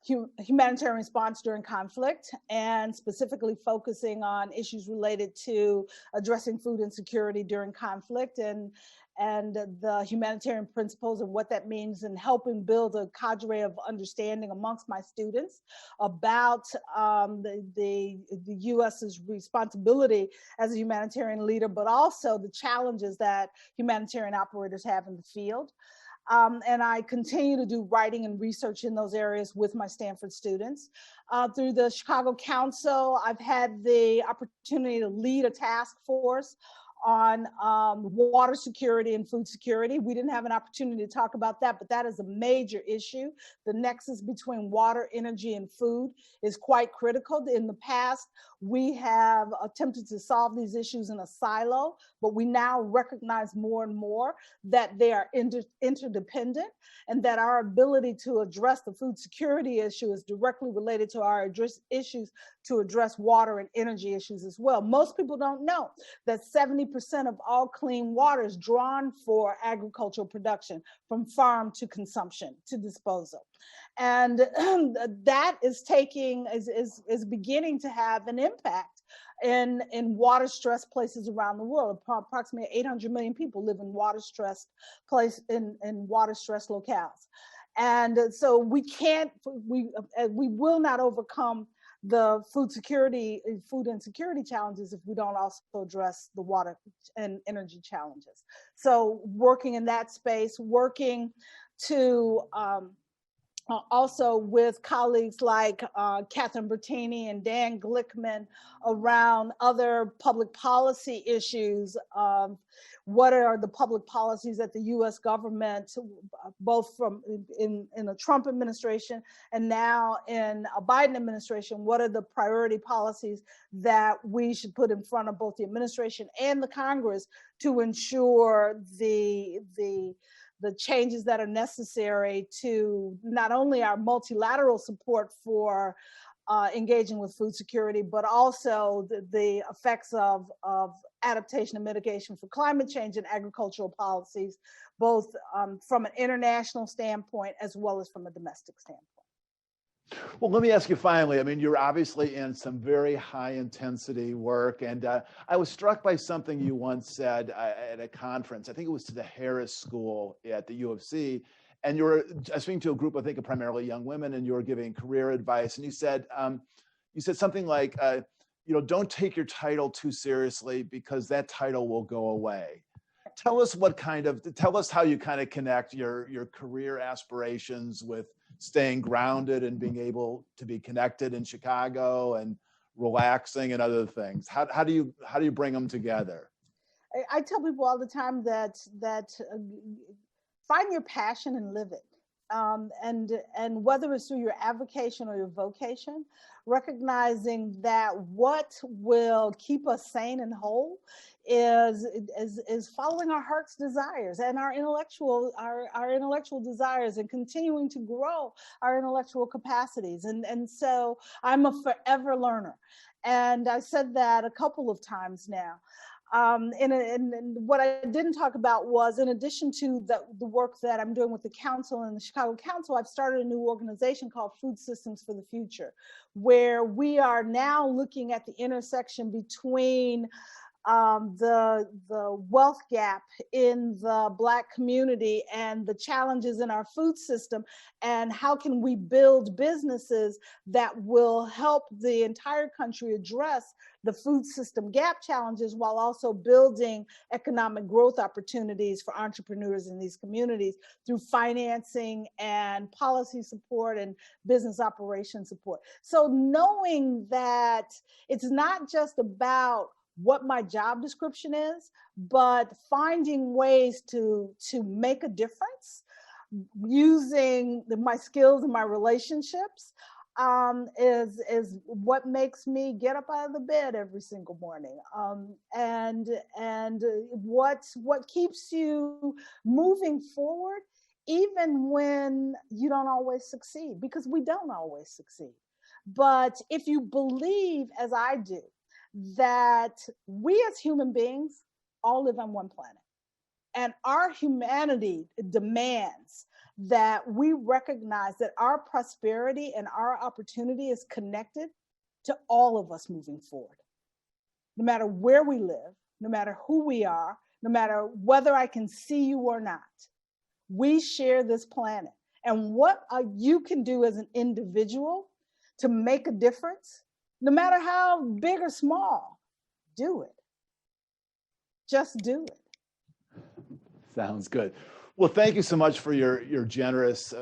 humanitarian response during conflict, and specifically focusing on issues related to addressing food insecurity during conflict, and the humanitarian principles and what that means, and helping build a cadre of understanding amongst my students about the U.S.'s responsibility as a humanitarian leader, but also the challenges that humanitarian operators have in the field. And I continue to do writing and research in those areas with my Stanford students. Through the Chicago Council, I've had the opportunity to lead a task force on water security and food security. We didn't have an opportunity to talk about that, but that is a major issue. The nexus between water, energy, and food is quite critical. In the past, we have attempted to solve these issues in a silo, but we now recognize more and more that they are interdependent, and that our ability to address the food security issue is directly related to our issues to address water and energy issues as well. Most people don't know that 70% of all clean water is drawn for agricultural production, from farm to consumption to disposal. And that is beginning to have an impact in water-stressed places around the world. Approximately 800 million people live in water-stressed water-stressed locales. And so we will not overcome the food insecurity challenges if we don't also address the water and energy challenges. So working in that space, working to also with colleagues like Catherine Bertini and Dan Glickman around other public policy issues. What are the public policies that the U.S. government, both in the Trump administration and now in a Biden administration, what are the priority policies that we should put in front of both the administration and the Congress to ensure the changes that are necessary to not only our multilateral support for engaging with food security, but also the effects of adaptation and mitigation for climate change and agricultural policies, both from an international standpoint as well as from a domestic standpoint.
Well, let me ask you finally, I mean, you're obviously in some very high intensity work, and I was struck by something you once said at a conference. I think it was to the Harris School at the U of C, and you were speaking to a group, I think, of primarily young women, and you were giving career advice, and you said something like, don't take your title too seriously because that title will go away. Tell us how you kind of connect your career aspirations with staying grounded and being able to be connected in Chicago and relaxing and other things. How do you bring them together?
I tell people all the time that find your passion and live it. and whether it's through your avocation or your vocation, recognizing that what will keep us sane and whole is following our heart's desires and our intellectual desires, and continuing to grow our intellectual capacities. And so I'm a forever learner, and I said that a couple of times now. And what I didn't talk about was, in addition to the work that I'm doing with the council and the Chicago Council, I've started a new organization called Food Systems for the Future, where we are now looking at the intersection between the wealth gap in the Black community and the challenges in our food system, and how can we build businesses that will help the entire country address the food system gap challenges, while also building economic growth opportunities for entrepreneurs in these communities through financing and policy support and business operation support. So knowing that it's not just about what my job description is, but finding ways to make a difference using my skills and my relationships is what makes me get up out of the bed every single morning. And what keeps you moving forward, even when you don't always succeed, because we don't always succeed. But if you believe, as I do, that we as human beings all live on one planet, and our humanity demands that we recognize that our prosperity and our opportunity is connected to all of us moving forward. No matter where we live, no matter who we are, no matter whether I can see you or not, we share this planet. And what you can do as an individual to make a difference, no matter how big or small, do it. Just do it.
Sounds good. Well, thank you so much for your generous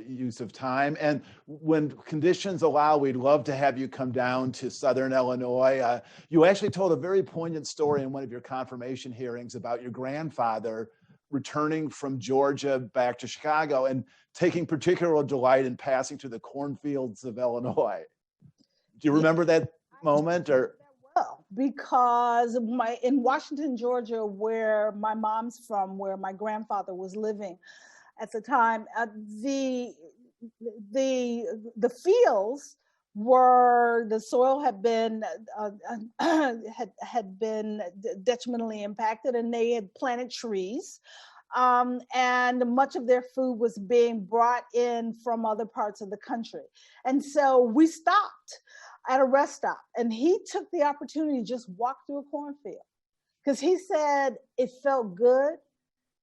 use of time. And when conditions allow, we'd love to have you come down to Southern Illinois. You actually told a very poignant story in one of your confirmation hearings about your grandfather returning from Georgia back to Chicago and taking particular delight in passing through the cornfields of Illinois. Do you remember that moment? Or
well, because in Washington, Georgia, where my mom's from, where my grandfather was living at the time, the fields were, the soil had been had been detrimentally impacted, and they had planted trees. And much of their food was being brought in from other parts of the country. And so we stopped at a rest stop, and he took the opportunity to just walk through a cornfield, because he said it felt good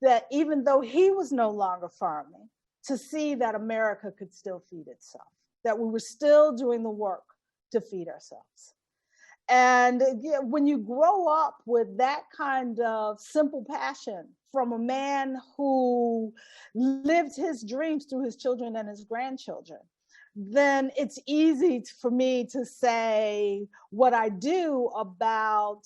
that even though he was no longer farming, to see that America could still feed itself, that we were still doing the work to feed ourselves. And when you grow up with that kind of simple passion from a man who lived his dreams through his children and his grandchildren, then it's easy for me to say what I do about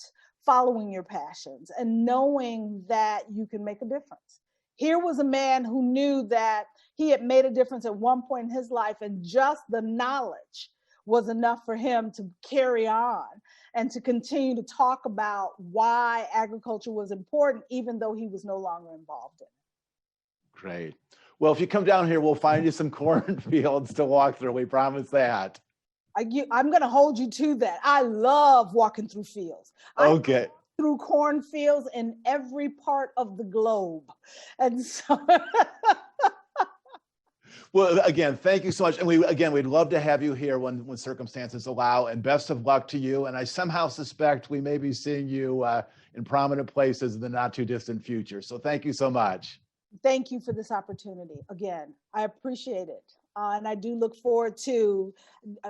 following your passions and knowing that you can make a difference. Here was a man who knew that he had made a difference at one point in his life, and just the knowledge was enough for him to carry on and to continue to talk about why agriculture was important, even though he was no longer involved in it.
Great. Well, if you come down here, we'll find you some cornfields to walk through. We promise that.
I'm going to hold you to that. I love walking through fields.
Okay.
I walk through cornfields in every part of the globe. And so...
Well, again, thank you so much. And we'd love to have you here when circumstances allow, and best of luck to you. And I somehow suspect we may be seeing you in prominent places in the not too distant future. So thank you so much.
Thank you for this opportunity. Again, I appreciate it. And I do look forward to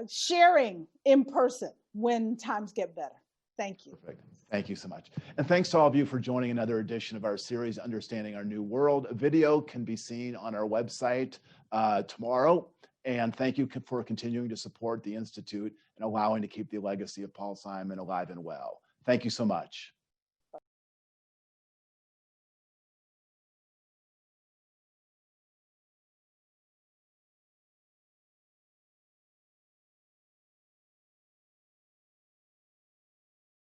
sharing in person when times get better. Thank you.
Perfect. Thank you so much. And thanks to all of you for joining another edition of our series, Understanding Our New World. A video can be seen on our website tomorrow. And thank you for continuing to support the Institute and allowing to keep the legacy of Paul Simon alive and well. Thank you so much.